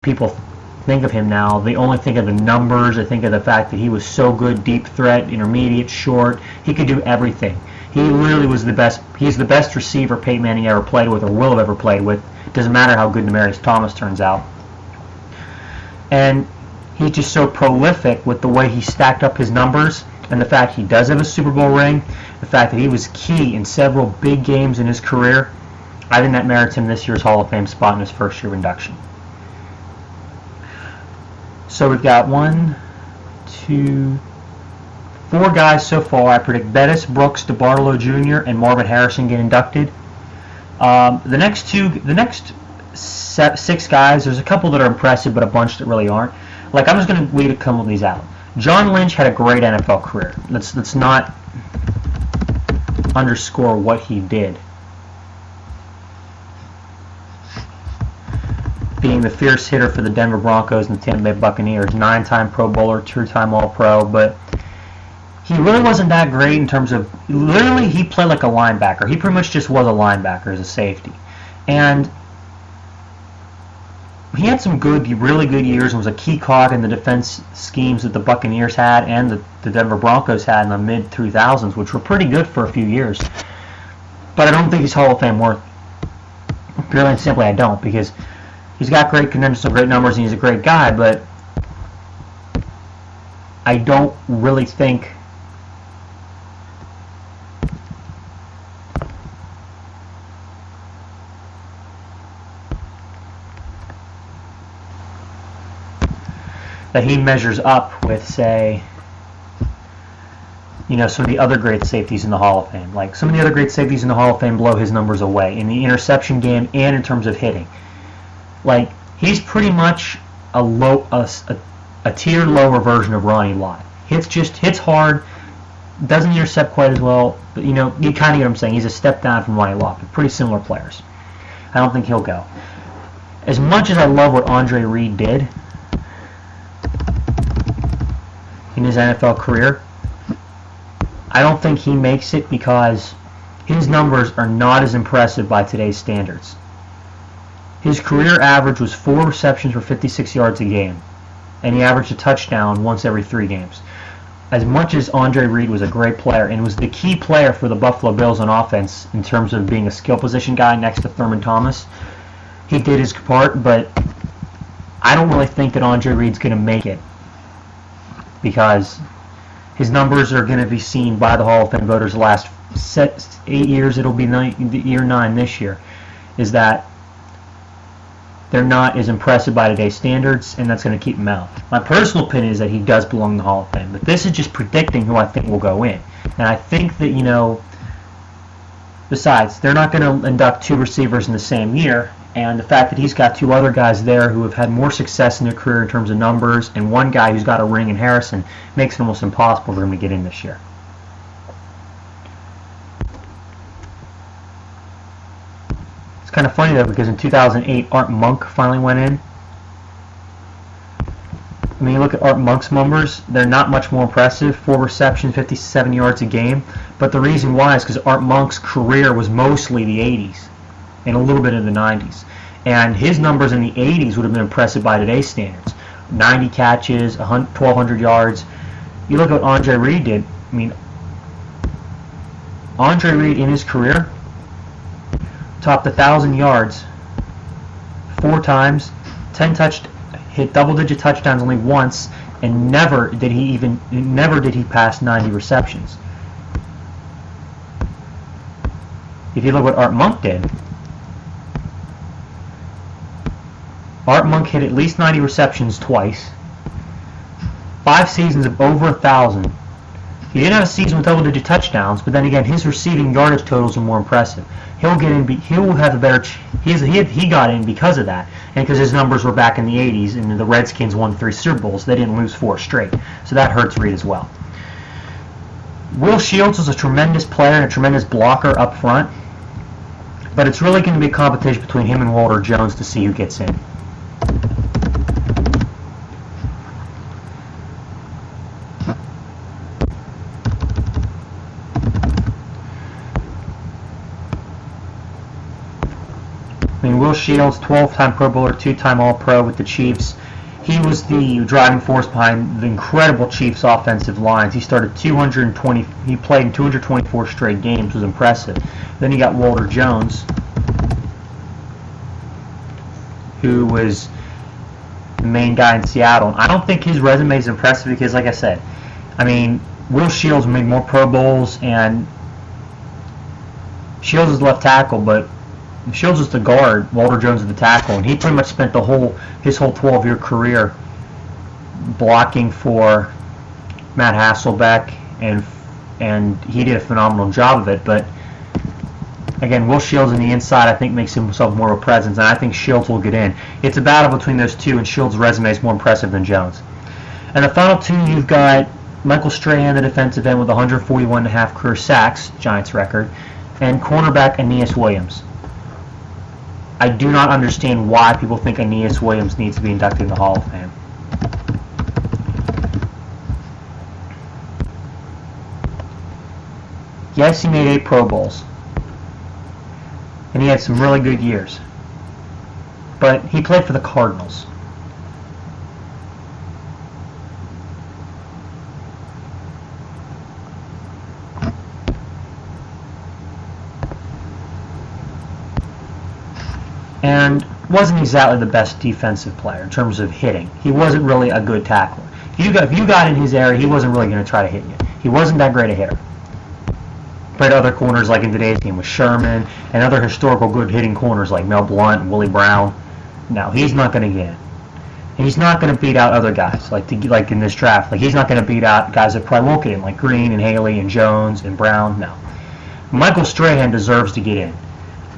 people think of him now, they only think of the numbers. They think of the fact that he was so good, deep threat, intermediate, short. He could do everything. He literally was the best. He's the best receiver Peyton Manning ever played with or will have ever played with. It doesn't matter how good Demaryius Thomas turns out. And he's just so prolific with the way he stacked up his numbers, and the fact he does have a Super Bowl ring, the fact that he was key in several big games in his career. I think that merits him this year's Hall of Fame spot in his first year induction. So we've got 1, 2, 4 guys so far. I predict Bettis, Brooks, DeBartolo Jr., and Marvin Harrison get inducted. The next 6 guys, there's a couple that are impressive, but a bunch that really aren't. Like, I'm just going to leave a couple of these out. John Lynch had a great NFL career. Let's not underscore what he did. Being the fierce hitter for the Denver Broncos and the Tampa Bay Buccaneers, 9-time Pro Bowler, 2-time All-Pro, but he really wasn't that great in terms of, literally he played like a linebacker. He pretty much just was a linebacker as a safety. And he had some really good years and was a key cog in the defense schemes that the Buccaneers had and the Denver Broncos had in the mid-2000s, which were pretty good for a few years. But I don't think he's Hall of Fame worthy. Purely and simply, I don't, because he's got great credentials, great numbers, and he's a great guy, but I don't really think that he measures up with, say, some of the other great safeties in the Hall of Fame. Like, some of the other great safeties in the Hall of Fame blow his numbers away in the interception game and in terms of hitting. Like, he's pretty much a tier lower version of Ronnie Lott. Hits hard, doesn't intercept quite as well, but you kind of get what I'm saying. He's a step down from Ronnie Lott, but pretty similar players. I don't think he'll go. As much as I love what Andre Reed did in his NFL career, I don't think he makes it because his numbers are not as impressive by today's standards. His career average was 4 receptions for 56 yards a game, and he averaged a touchdown once every 3 games. As much as Andre Reed was a great player and was the key player for the Buffalo Bills on offense in terms of being a skill position guy next to Thurman Thomas, he did his part, but I don't really think that Andre Reed's going to make it because his numbers are going to be seen by the Hall of Fame voters the last 8 years. It'll be year 9 this year, is that they're not as impressive by today's standards, and that's going to keep him out. My personal opinion is that he does belong in the Hall of Fame, but this is just predicting who I think will go in. And I think that, besides, they're not going to induct 2 receivers in the same year, and the fact that he's got 2 other guys there who have had more success in their career in terms of numbers, and one guy who's got a ring in Harrison, makes it almost impossible for him to get in this year. It's kind of funny though, because in 2008 Art Monk finally went in. I mean, you look at Art Monk's numbers, they're not much more impressive. 4 receptions, 57 yards a game. But the reason why is because Art Monk's career was mostly the 80s and a little bit in the 90s. And his numbers in the 80s would have been impressive by today's standards. 90 catches, 1,200 yards. You look at what Andre Reed did. I mean, Andre Reed in his career topped 1,000 yards 4 times, hit double-digit touchdowns only once, and never did he pass 90 receptions. If you look what Art Monk did, Art Monk hit at least 90 receptions twice, 5 seasons of over 1,000. He didn't have a season with double-digit touchdowns, but then again, his receiving yardage totals are more impressive. He'll get in. He'll have a better. He got in because of that, and because his numbers were back in the 80s, and the Redskins won 3 Super Bowls. They didn't lose 4 straight, so that hurts Reed as well. Will Shields was a tremendous player and a tremendous blocker up front, but it's really going to be a competition between him and Walter Jones to see who gets in. Shields, 12-time Pro Bowler, 2-time All-Pro with the Chiefs. He was the driving force behind the incredible Chiefs offensive lines. He started 220. He played in 224 straight games. Was impressive. Then you got Walter Jones, who was the main guy in Seattle. And I don't think his resume is impressive because, like I said, I mean, Will Shields made more Pro Bowls, and Shields is left tackle, but Shields is the guard, Walter Jones is the tackle, and he pretty much spent his whole 12-year career blocking for Matt Hasselbeck, and he did a phenomenal job of it. But again, Will Shields on the inside, I think, makes himself more of a presence, and I think Shields will get in. It's a battle between those two, and Shields' resume is more impressive than Jones. And the final two, you've got Michael Strahan, the defensive end, with 141.5 career sacks, Giants record, and cornerback Aeneas Williams. I do not understand why people think Aeneas Williams needs to be inducted in the Hall of Fame. Yes, he made 8 Pro Bowls, and he had some really good years, but he played for the Cardinals. And wasn't exactly the best defensive player in terms of hitting. He wasn't really a good tackler. If you got in his area, he wasn't really going to try to hit you. He wasn't that great a hitter. But other corners, like in today's game with Sherman, and other historical good hitting corners like Mel Blount and Willie Brown, no, he's not going to get in. And he's not going to beat out other guys like in this draft. Like, he's not going to beat out guys that probably won't get in, like Green and Haley and Jones and Brown. No. Michael Strahan deserves to get in.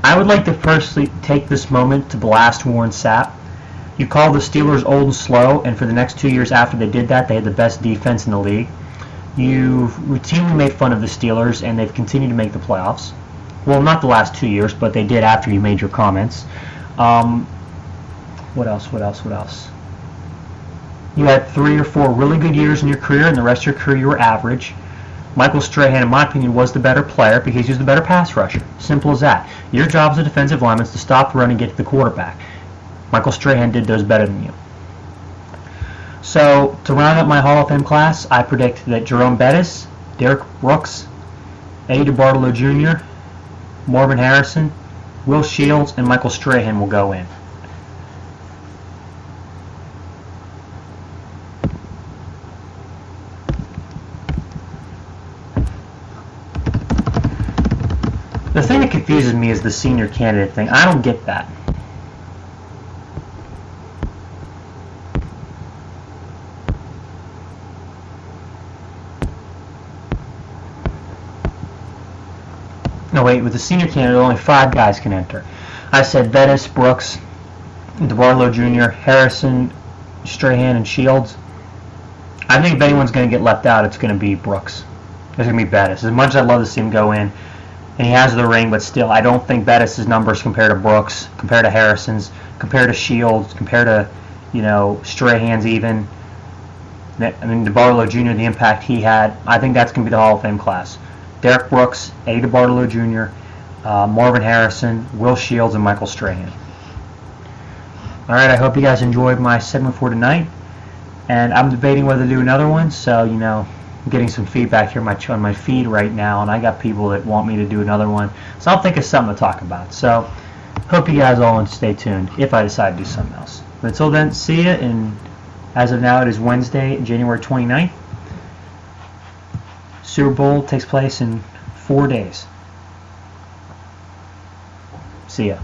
I would like to firstly take this moment to blast Warren Sapp. You call the Steelers old and slow, and for the next 2 years after they did that, they had the best defense in the league. You've routinely made fun of the Steelers, and they've continued to make the playoffs. Well, not the last 2 years, but they did after you made your comments. What else? You had 3 or 4 really good years in your career, and the rest of your career you were average. Michael Strahan, in my opinion, was the better player because he was the better pass rusher. Simple as that. Your job as a defensive lineman is to stop the run and get to the quarterback. Michael Strahan did those better than you. So, to round up my Hall of Fame class, I predict that Jerome Bettis, Derek Brooks, Eddie DeBartolo Jr., Marvin Harrison, Will Shields, and Michael Strahan will go in. The thing that confuses me is the senior candidate thing. I don't get that. No, wait, with the senior candidate, only 5 guys can enter. I said Bettis, Brooks, DeBartolo Jr., Harrison, Strahan, and Shields. I think if anyone's going to get left out, it's going to be Brooks. It's going to be Bettis. As much as I'd love to see him go in, and he has the ring, but still, I don't think Bettis' numbers compared to Brooks, compared to Harrison's, compared to Shields, compared to, Strahan's even. I mean, DeBartolo Jr., the impact he had, I think that's going to be the Hall of Fame class. Derek Brooks, Eddie DeBartolo Jr., Marvin Harrison, Will Shields, and Michael Strahan. All right, I hope you guys enjoyed my segment for tonight, and I'm debating whether to do another one, so, I'm getting some feedback here on my feed right now, and I got people that want me to do another one. So I'll think of something to talk about. So hope you guys all stay tuned if I decide to do something else. But until then, see ya. And as of now, it is Wednesday, January 29th. Super Bowl takes place in 4 days. See ya.